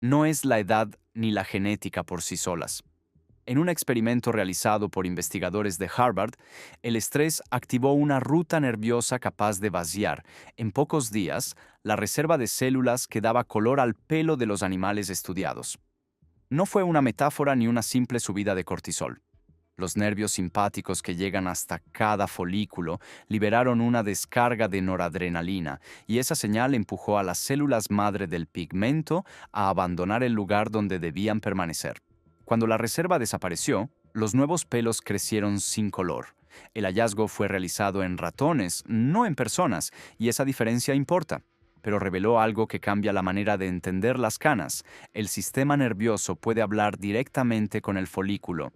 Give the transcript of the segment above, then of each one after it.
No es la edad ni la genética por sí solas. En un experimento realizado por investigadores de Harvard, el estrés activó una ruta nerviosa capaz de vaciar, en pocos días, la reserva de células que daba color al pelo de los animales estudiados. No fue una metáfora ni una simple subida de cortisol. Los nervios simpáticos que llegan hasta cada folículo liberaron una descarga de noradrenalina y esa señal empujó a las células madre del pigmento a abandonar el lugar donde debían permanecer. Cuando la reserva desapareció, los nuevos pelos crecieron sin color. El hallazgo fue realizado en ratones, no en personas, y esa diferencia importa. Pero reveló algo que cambia la manera de entender las canas. El sistema nervioso puede hablar directamente con el folículo.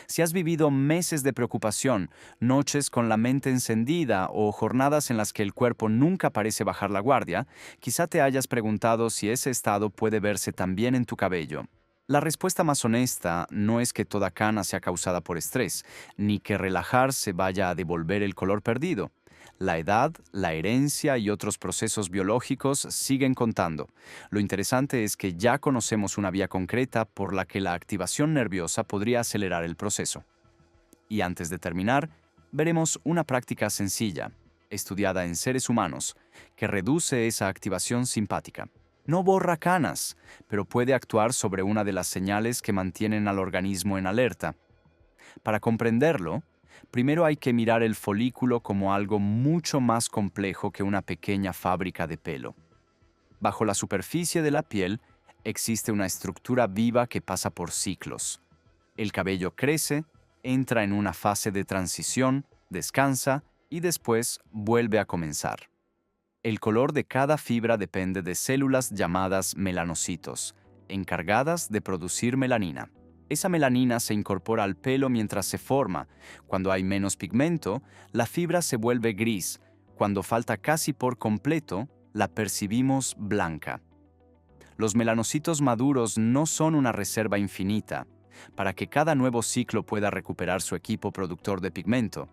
Si has vivido meses de preocupación, noches con la mente encendida o jornadas en las que el cuerpo nunca parece bajar la guardia, quizá te hayas preguntado si ese estado puede verse también en tu cabello. La respuesta más honesta no es que toda cana sea causada por estrés, ni que relajarse vaya a devolver el color perdido. La edad, la herencia y otros procesos biológicos siguen contando. Lo interesante es que ya conocemos una vía concreta por la que la activación nerviosa podría acelerar el proceso. Y antes de terminar, veremos una práctica sencilla, estudiada en seres humanos, que reduce esa activación simpática. No borra canas, pero puede actuar sobre una de las señales que mantienen al organismo en alerta. Para comprenderlo, primero hay que mirar el folículo como algo mucho más complejo que una pequeña fábrica de pelo. Bajo la superficie de la piel existe una estructura viva que pasa por ciclos. El cabello crece, entra en una fase de transición, descansa y después vuelve a comenzar. El color de cada fibra depende de células llamadas melanocitos, encargadas de producir melanina. Esa melanina se incorpora al pelo mientras se forma. Cuando hay menos pigmento, la fibra se vuelve gris. Cuando falta casi por completo, la percibimos blanca. Los melanocitos maduros no son una reserva infinita. Para que cada nuevo ciclo pueda recuperar su equipo productor de pigmento,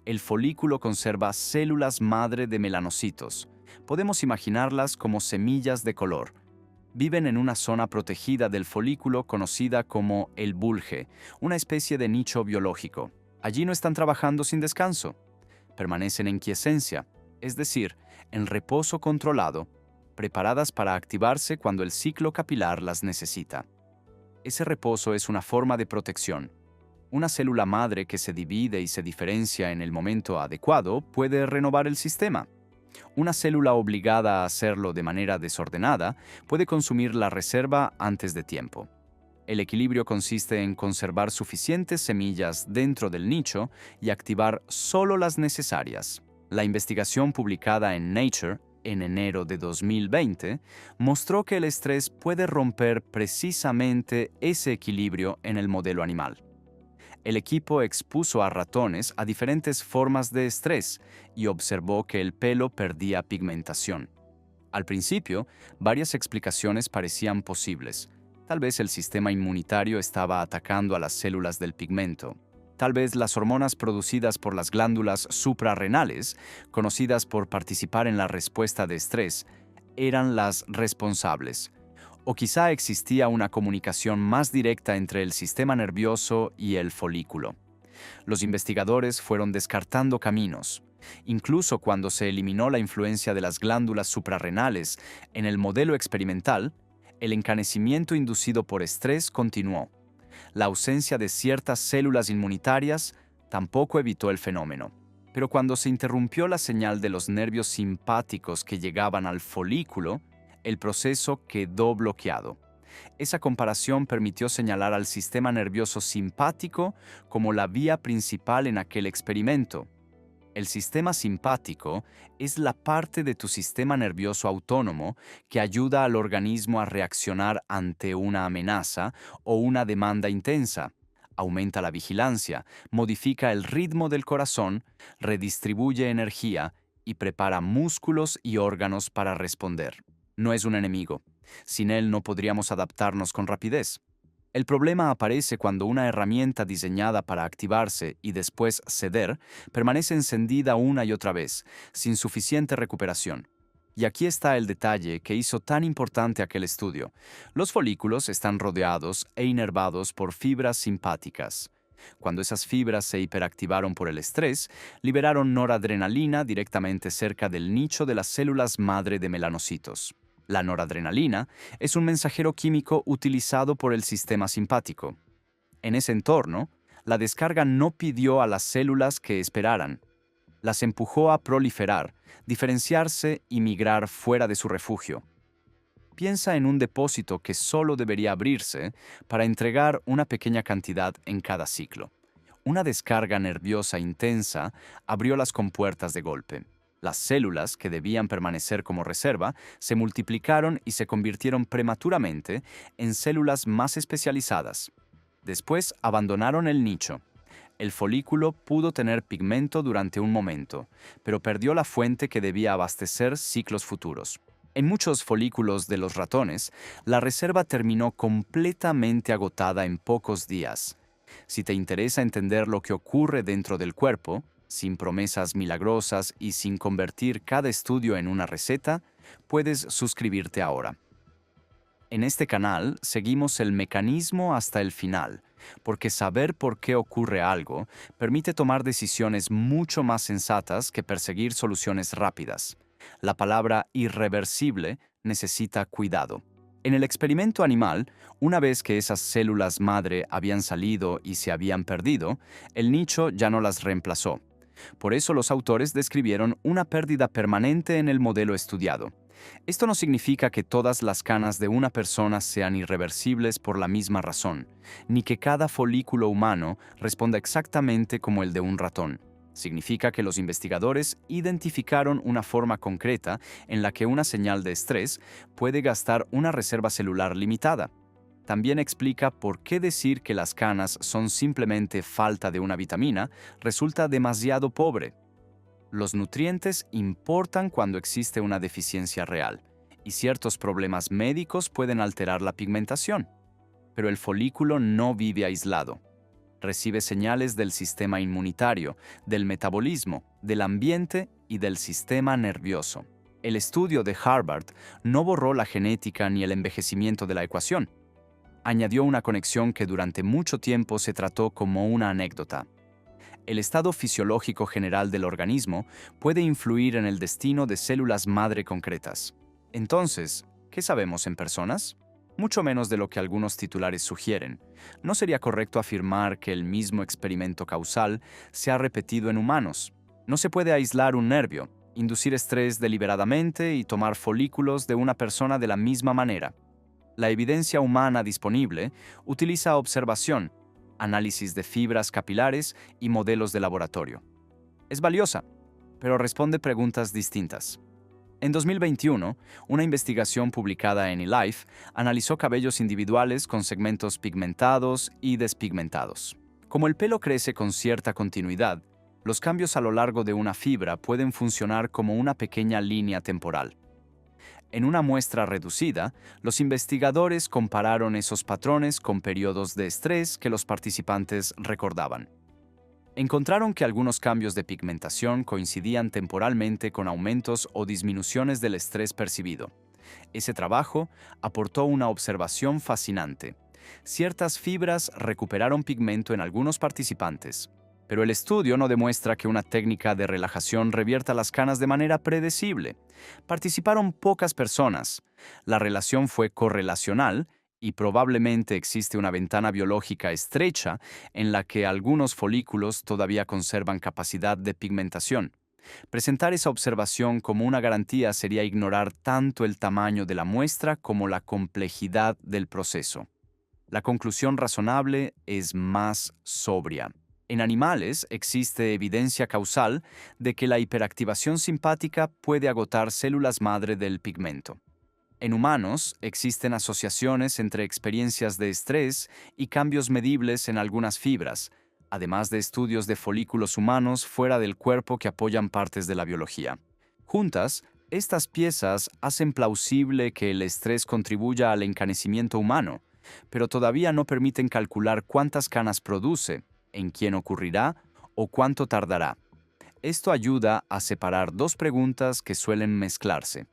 el folículo conserva células madre de melanocitos. Podemos imaginarlas como semillas de color. Viven en una zona protegida del folículo conocida como el bulge, una especie de nicho biológico. Allí no están trabajando sin descanso. Permanecen en quiescencia, es decir, en reposo controlado, preparadas para activarse cuando el ciclo capilar las necesita. Ese reposo es una forma de protección. Una célula madre que se divide y se diferencia en el momento adecuado puede renovar el sistema. Una célula obligada a hacerlo de manera desordenada puede consumir la reserva antes de tiempo. El equilibrio consiste en conservar suficientes semillas dentro del nicho y activar solo las necesarias. La investigación publicada en Nature en enero de 2020 mostró que el estrés puede romper precisamente ese equilibrio en el modelo animal. El equipo expuso a ratones a diferentes formas de estrés y observó que el pelo perdía pigmentación. Al principio, varias explicaciones parecían posibles. Tal vez el sistema inmunitario estaba atacando a las células del pigmento. Tal vez las hormonas producidas por las glándulas suprarrenales, conocidas por participar en la respuesta de estrés, eran las responsables. O quizá existía una comunicación más directa entre el sistema nervioso y el folículo. Los investigadores fueron descartando caminos. Incluso cuando se eliminó la influencia de las glándulas suprarrenales en el modelo experimental, el encanecimiento inducido por estrés continuó. La ausencia de ciertas células inmunitarias tampoco evitó el fenómeno. Pero cuando se interrumpió la señal de los nervios simpáticos que llegaban al folículo, el proceso quedó bloqueado. Esa comparación permitió señalar al sistema nervioso simpático como la vía principal en aquel experimento. El sistema simpático es la parte de tu sistema nervioso autónomo que ayuda al organismo a reaccionar ante una amenaza o una demanda intensa. Aumenta la vigilancia, modifica el ritmo del corazón, redistribuye energía y prepara músculos y órganos para responder. No es un enemigo. Sin él no podríamos adaptarnos con rapidez. El problema aparece cuando una herramienta diseñada para activarse y después ceder permanece encendida una y otra vez, sin suficiente recuperación. Y aquí está el detalle que hizo tan importante aquel estudio. Los folículos están rodeados e inervados por fibras simpáticas. Cuando esas fibras se hiperactivaron por el estrés, liberaron noradrenalina directamente cerca del nicho de las células madre de melanocitos. La noradrenalina es un mensajero químico utilizado por el sistema simpático. En ese entorno, la descarga no pidió a las células que esperaran. Las empujó a proliferar, diferenciarse y migrar fuera de su refugio. Piensa en un depósito que solo debería abrirse para entregar una pequeña cantidad en cada ciclo. Una descarga nerviosa intensa abrió las compuertas de golpe. Las células, que debían permanecer como reserva, se multiplicaron y se convirtieron prematuramente en células más especializadas. Después abandonaron el nicho. El folículo pudo tener pigmento durante un momento, pero perdió la fuente que debía abastecer ciclos futuros. En muchos folículos de los ratones, la reserva terminó completamente agotada en pocos días. Si te interesa entender lo que ocurre dentro del cuerpo, sin promesas milagrosas y sin convertir cada estudio en una receta, puedes suscribirte ahora. En este canal seguimos el mecanismo hasta el final, porque saber por qué ocurre algo permite tomar decisiones mucho más sensatas que perseguir soluciones rápidas. La palabra irreversible necesita cuidado. En el experimento animal, una vez que esas células madre habían salido y se habían perdido, el nicho ya no las reemplazó. Por eso los autores describieron una pérdida permanente en el modelo estudiado. Esto no significa que todas las canas de una persona sean irreversibles por la misma razón, ni que cada folículo humano responda exactamente como el de un ratón. Significa que los investigadores identificaron una forma concreta en la que una señal de estrés puede gastar una reserva celular limitada. También explica por qué decir que las canas son simplemente falta de una vitamina resulta demasiado pobre. Los nutrientes importan cuando existe una deficiencia real, y ciertos problemas médicos pueden alterar la pigmentación. Pero el folículo no vive aislado. Recibe señales del sistema inmunitario, del metabolismo, del ambiente y del sistema nervioso. El estudio de Harvard no borró la genética ni el envejecimiento de la ecuación. Añadió una conexión que durante mucho tiempo se trató como una anécdota. El estado fisiológico general del organismo puede influir en el destino de células madre concretas. Entonces, ¿qué sabemos en personas? Mucho menos de lo que algunos titulares sugieren. No sería correcto afirmar que el mismo experimento causal se ha repetido en humanos. No se puede aislar un nervio, inducir estrés deliberadamente y tomar folículos de una persona de la misma manera. La evidencia humana disponible utiliza observación, análisis de fibras capilares y modelos de laboratorio. Es valiosa, pero responde preguntas distintas. En 2021, una investigación publicada en eLife analizó cabellos individuales con segmentos pigmentados y despigmentados. Como el pelo crece con cierta continuidad, los cambios a lo largo de una fibra pueden funcionar como una pequeña línea temporal. En una muestra reducida, los investigadores compararon esos patrones con periodos de estrés que los participantes recordaban. Encontraron que algunos cambios de pigmentación coincidían temporalmente con aumentos o disminuciones del estrés percibido. Ese trabajo aportó una observación fascinante. Ciertas fibras recuperaron pigmento en algunos participantes, pero el estudio no demuestra que una técnica de relajación revierta las canas de manera predecible. Participaron pocas personas. La relación fue correlacional y probablemente existe una ventana biológica estrecha en la que algunos folículos todavía conservan capacidad de pigmentación. Presentar esa observación como una garantía sería ignorar tanto el tamaño de la muestra como la complejidad del proceso. La conclusión razonable es más sobria. En animales existe evidencia causal de que la hiperactivación simpática puede agotar células madre del pigmento. En humanos existen asociaciones entre experiencias de estrés y cambios medibles en algunas fibras, además de estudios de folículos humanos fuera del cuerpo que apoyan partes de la biología. Juntas, estas piezas hacen plausible que el estrés contribuya al encanecimiento humano, pero todavía no permiten calcular cuántas canas produce, en quién ocurrirá o cuánto tardará. Esto ayuda a separar dos preguntas que suelen mezclarse.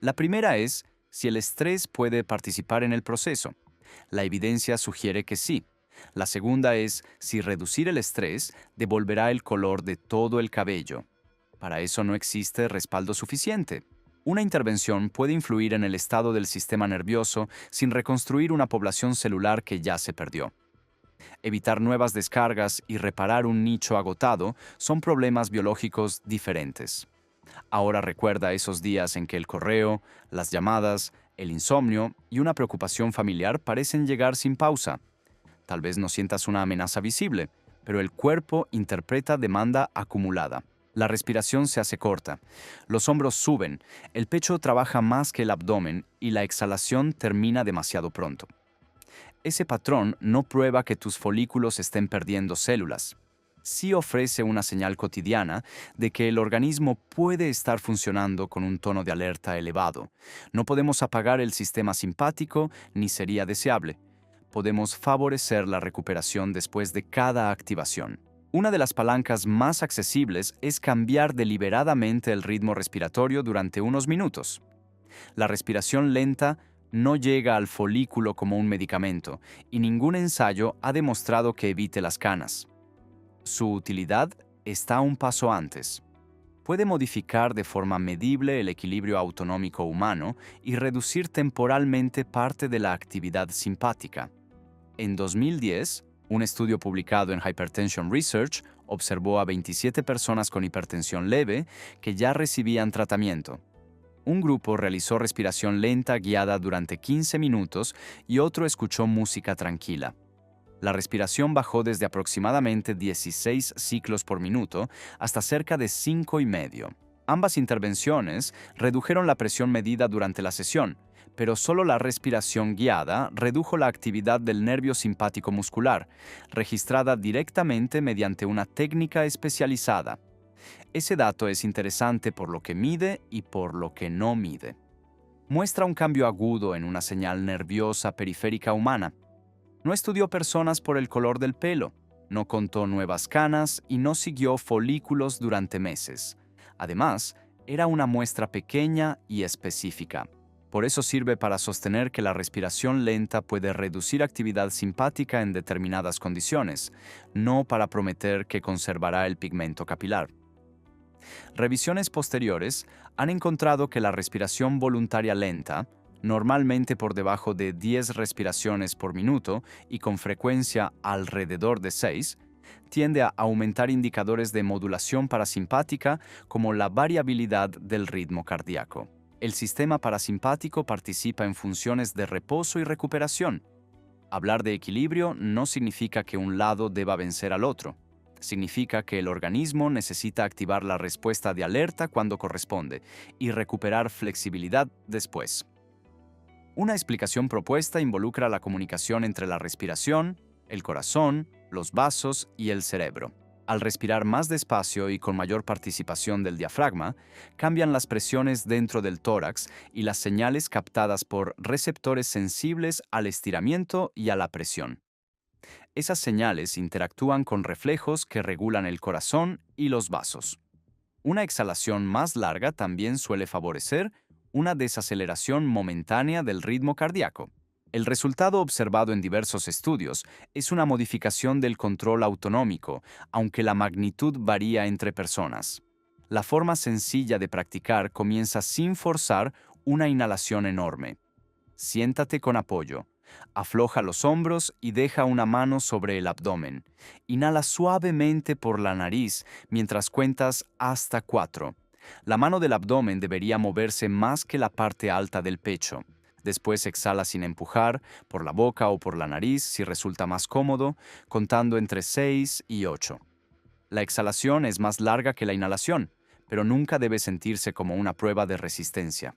La primera es si el estrés puede participar en el proceso. La evidencia sugiere que sí. La segunda es si reducir el estrés devolverá el color de todo el cabello. Para eso no existe respaldo suficiente. Una intervención puede influir en el estado del sistema nervioso sin reconstruir una población celular que ya se perdió. Evitar nuevas descargas y reparar un nicho agotado son problemas biológicos diferentes. Ahora recuerda esos días en que el correo, las llamadas, el insomnio y una preocupación familiar parecen llegar sin pausa. Tal vez no sientas una amenaza visible, pero el cuerpo interpreta demanda acumulada. La respiración se hace corta, los hombros suben, el pecho trabaja más que el abdomen y la exhalación termina demasiado pronto. Ese patrón no prueba que tus folículos estén perdiendo células. Sí ofrece una señal cotidiana de que el organismo puede estar funcionando con un tono de alerta elevado. No podemos apagar el sistema simpático ni sería deseable. Podemos favorecer la recuperación después de cada activación. Una de las palancas más accesibles es cambiar deliberadamente el ritmo respiratorio durante unos minutos. La respiración lenta no llega al folículo como un medicamento y ningún ensayo ha demostrado que evite las canas. Su utilidad está un paso antes. Puede modificar de forma medible el equilibrio autonómico humano y reducir temporalmente parte de la actividad simpática. En 2010, un estudio publicado en Hypertension Research observó a 27 personas con hipertensión leve que ya recibían tratamiento. Un grupo realizó respiración lenta guiada durante 15 minutos y otro escuchó música tranquila. La respiración bajó desde aproximadamente 16 ciclos por minuto hasta cerca de 5,5. Ambas intervenciones redujeron la presión medida durante la sesión, pero solo la respiración guiada redujo la actividad del nervio simpático muscular, registrada directamente mediante una técnica especializada. Ese dato es interesante por lo que mide y por lo que no mide. Muestra un cambio agudo en una señal nerviosa periférica humana. No estudió personas por el color del pelo, no contó nuevas canas y no siguió folículos durante meses. Además, era una muestra pequeña y específica. Por eso sirve para sostener que la respiración lenta puede reducir actividad simpática en determinadas condiciones, no para prometer que conservará el pigmento capilar. Revisiones posteriores han encontrado que la respiración voluntaria lenta, normalmente por debajo de 10 respiraciones por minuto y con frecuencia alrededor de 6, tiende a aumentar indicadores de modulación parasimpática como la variabilidad del ritmo cardíaco. El sistema parasimpático participa en funciones de reposo y recuperación. Hablar de equilibrio no significa que un lado deba vencer al otro. Significa que el organismo necesita activar la respuesta de alerta cuando corresponde y recuperar flexibilidad después. Una explicación propuesta involucra la comunicación entre la respiración, el corazón, los vasos y el cerebro. Al respirar más despacio y con mayor participación del diafragma, cambian las presiones dentro del tórax y las señales captadas por receptores sensibles al estiramiento y a la presión. Esas señales interactúan con reflejos que regulan el corazón y los vasos. Una exhalación más larga también suele favorecer una desaceleración momentánea del ritmo cardíaco. El resultado observado en diversos estudios es una modificación del control autonómico, aunque la magnitud varía entre personas. La forma sencilla de practicar comienza sin forzar una inhalación enorme. Siéntate con apoyo. Afloja los hombros y deja una mano sobre el abdomen. Inhala suavemente por la nariz mientras cuentas hasta 4. La mano del abdomen debería moverse más que la parte alta del pecho. Después exhala sin empujar, por la boca o por la nariz si resulta más cómodo, contando entre 6 y 8. La exhalación es más larga que la inhalación, pero nunca debe sentirse como una prueba de resistencia.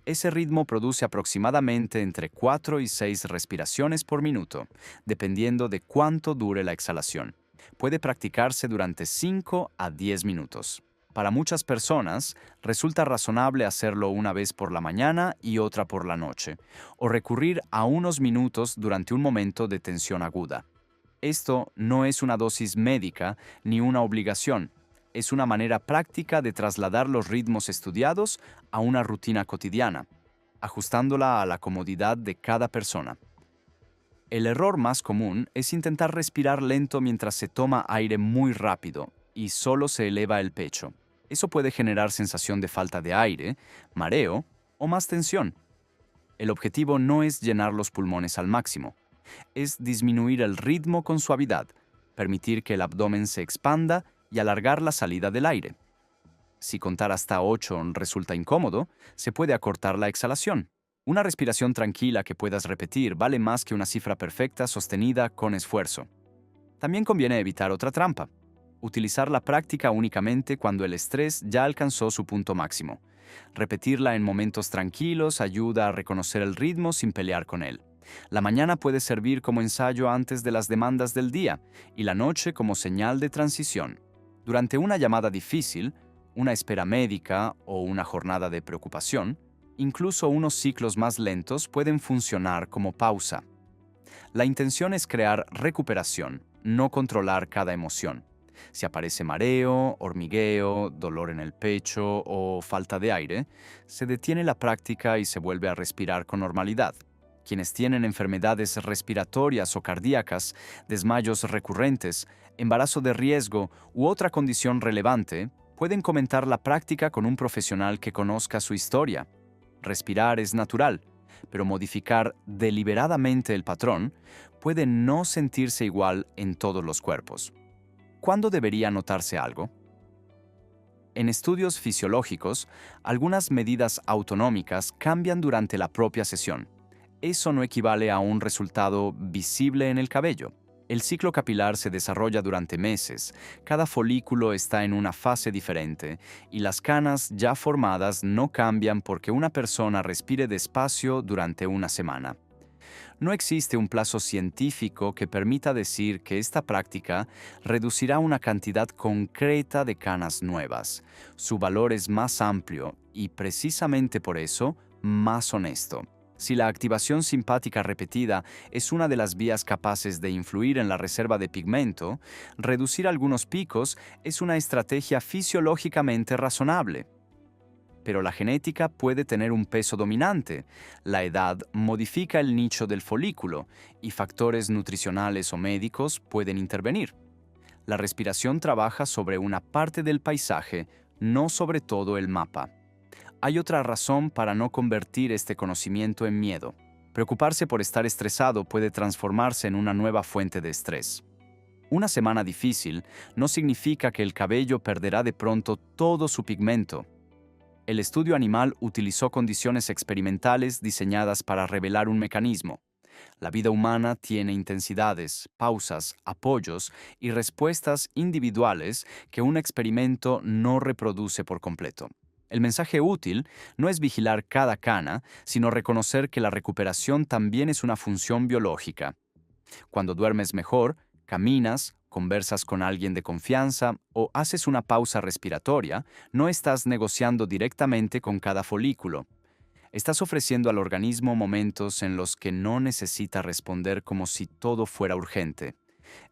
Ese ritmo produce aproximadamente entre 4 y 6 respiraciones por minuto, dependiendo de cuánto dure la exhalación. Puede practicarse durante 5 a 10 minutos. Para muchas personas, resulta razonable hacerlo una vez por la mañana y otra por la noche, o recurrir a unos minutos durante un momento de tensión aguda. Esto no es una dosis médica ni una obligación. Es una manera práctica de trasladar los ritmos estudiados a una rutina cotidiana, ajustándola a la comodidad de cada persona. El error más común es intentar respirar lento mientras se toma aire muy rápido y solo se eleva el pecho. Eso puede generar sensación de falta de aire, mareo o más tensión. El objetivo no es llenar los pulmones al máximo, es disminuir el ritmo con suavidad, permitir que el abdomen se expanda y alargar la salida del aire. Si contar hasta 8 resulta incómodo, se puede acortar la exhalación. Una respiración tranquila que puedas repetir vale más que una cifra perfecta sostenida con esfuerzo. También conviene evitar otra trampa: utilizar la práctica únicamente cuando el estrés ya alcanzó su punto máximo. Repetirla en momentos tranquilos ayuda a reconocer el ritmo sin pelear con él. La mañana puede servir como ensayo antes de las demandas del día y la noche como señal de transición. Durante una llamada difícil, una espera médica o una jornada de preocupación, incluso unos ciclos más lentos pueden funcionar como pausa. La intención es crear recuperación, no controlar cada emoción. Si aparece mareo, hormigueo, dolor en el pecho o falta de aire, se detiene la práctica y se vuelve a respirar con normalidad. Quienes tienen enfermedades respiratorias o cardíacas, desmayos recurrentes, embarazo de riesgo u otra condición relevante, pueden comentar la práctica con un profesional que conozca su historia. Respirar es natural, pero modificar deliberadamente el patrón puede no sentirse igual en todos los cuerpos. ¿Cuándo debería notarse algo? En estudios fisiológicos, algunas medidas autonómicas cambian durante la propia sesión. Eso no equivale a un resultado visible en el cabello. El ciclo capilar se desarrolla durante meses, cada folículo está en una fase diferente y las canas ya formadas no cambian porque una persona respire despacio durante una semana. No existe un plazo científico que permita decir que esta práctica reducirá una cantidad concreta de canas nuevas. Su valor es más amplio y precisamente por eso más honesto. Si la activación simpática repetida es una de las vías capaces de influir en la reserva de pigmento, reducir algunos picos es una estrategia fisiológicamente razonable. Pero la genética puede tener un peso dominante. La edad modifica el nicho del folículo y factores nutricionales o médicos pueden intervenir. La respiración trabaja sobre una parte del paisaje, no sobre todo el mapa. Hay otra razón para no convertir este conocimiento en miedo. Preocuparse por estar estresado puede transformarse en una nueva fuente de estrés. Una semana difícil no significa que el cabello perderá de pronto todo su pigmento. El estudio animal utilizó condiciones experimentales diseñadas para revelar un mecanismo. La vida humana tiene intensidades, pausas, apoyos y respuestas individuales que un experimento no reproduce por completo. El mensaje útil no es vigilar cada cana, sino reconocer que la recuperación también es una función biológica. Cuando duermes mejor, caminas, conversas con alguien de confianza o haces una pausa respiratoria, no estás negociando directamente con cada folículo. Estás ofreciendo al organismo momentos en los que no necesita responder como si todo fuera urgente.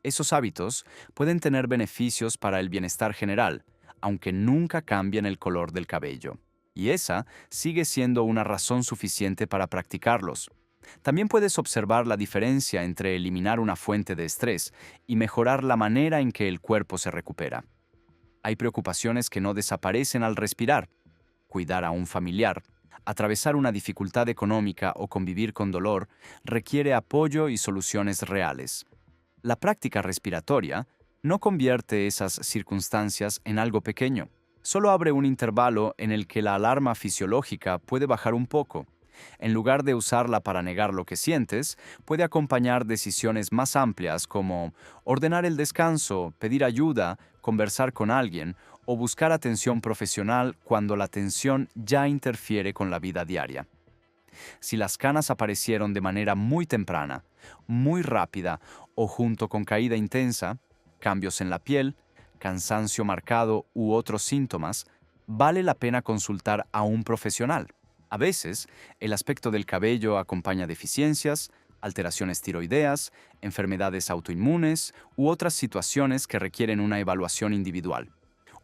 Esos hábitos pueden tener beneficios para el bienestar general, aunque nunca cambien el color del cabello. Y esa sigue siendo una razón suficiente para practicarlos. También puedes observar la diferencia entre eliminar una fuente de estrés y mejorar la manera en que el cuerpo se recupera. Hay preocupaciones que no desaparecen al respirar. Cuidar a un familiar, atravesar una dificultad económica o convivir con dolor requiere apoyo y soluciones reales. La práctica respiratoria no convierte esas circunstancias en algo pequeño. Solo abre un intervalo en el que la alarma fisiológica puede bajar un poco. En lugar de usarla para negar lo que sientes, puede acompañar decisiones más amplias como ordenar el descanso, pedir ayuda, conversar con alguien o buscar atención profesional cuando la tensión ya interfiere con la vida diaria. Si las canas aparecieron de manera muy temprana, muy rápida o junto con caída intensa, cambios en la piel, cansancio marcado u otros síntomas, vale la pena consultar a un profesional. A veces, el aspecto del cabello acompaña deficiencias, alteraciones tiroideas, enfermedades autoinmunes u otras situaciones que requieren una evaluación individual.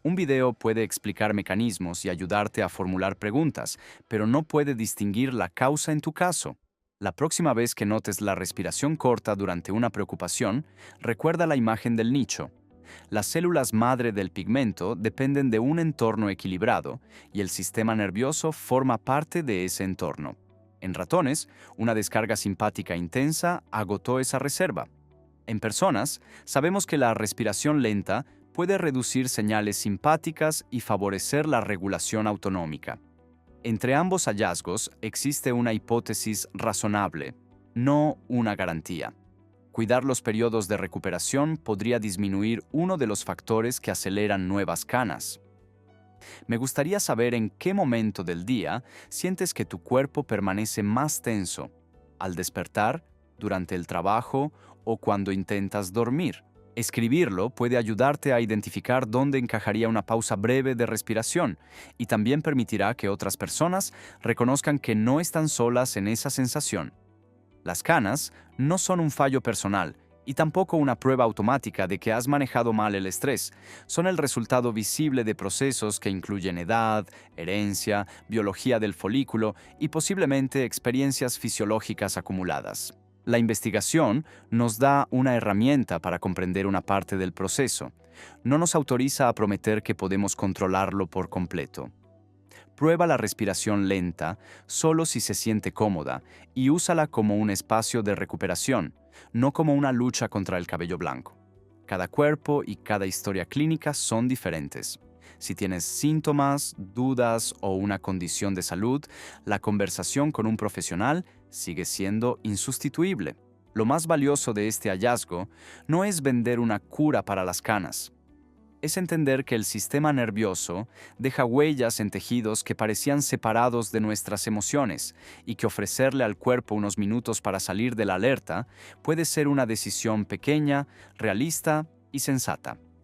Un video puede explicar mecanismos y ayudarte a formular preguntas, pero no puede distinguir la causa en tu caso. La próxima vez que notes la respiración corta durante una preocupación, recuerda la imagen del nicho. Las células madre del pigmento dependen de un entorno equilibrado y el sistema nervioso forma parte de ese entorno. En ratones, una descarga simpática intensa agotó esa reserva. En personas, sabemos que la respiración lenta puede reducir señales simpáticas y favorecer la regulación autonómica. Entre ambos hallazgos existe una hipótesis razonable, no una garantía. Cuidar los periodos de recuperación podría disminuir uno de los factores que aceleran nuevas canas. Me gustaría saber en qué momento del día sientes que tu cuerpo permanece más tenso, al despertar, durante el trabajo o cuando intentas dormir. Escribirlo puede ayudarte a identificar dónde encajaría una pausa breve de respiración y también permitirá que otras personas reconozcan que no están solas en esa sensación. Las canas no son un fallo personal y tampoco una prueba automática de que has manejado mal el estrés. Son el resultado visible de procesos que incluyen edad, herencia, biología del folículo y posiblemente experiencias fisiológicas acumuladas. La investigación nos da una herramienta para comprender una parte del proceso. No nos autoriza a prometer que podemos controlarlo por completo. Prueba la respiración lenta solo si se siente cómoda y úsala como un espacio de recuperación, no como una lucha contra el cabello blanco. Cada cuerpo y cada historia clínica son diferentes. Si tienes síntomas, dudas o una condición de salud, la conversación con un profesional sigue siendo insustituible. Lo más valioso de este hallazgo no es vender una cura para las canas. Es entender que el sistema nervioso deja huellas en tejidos que parecían separados de nuestras emociones y que ofrecerle al cuerpo unos minutos para salir de la alerta puede ser una decisión pequeña, realista y sensata.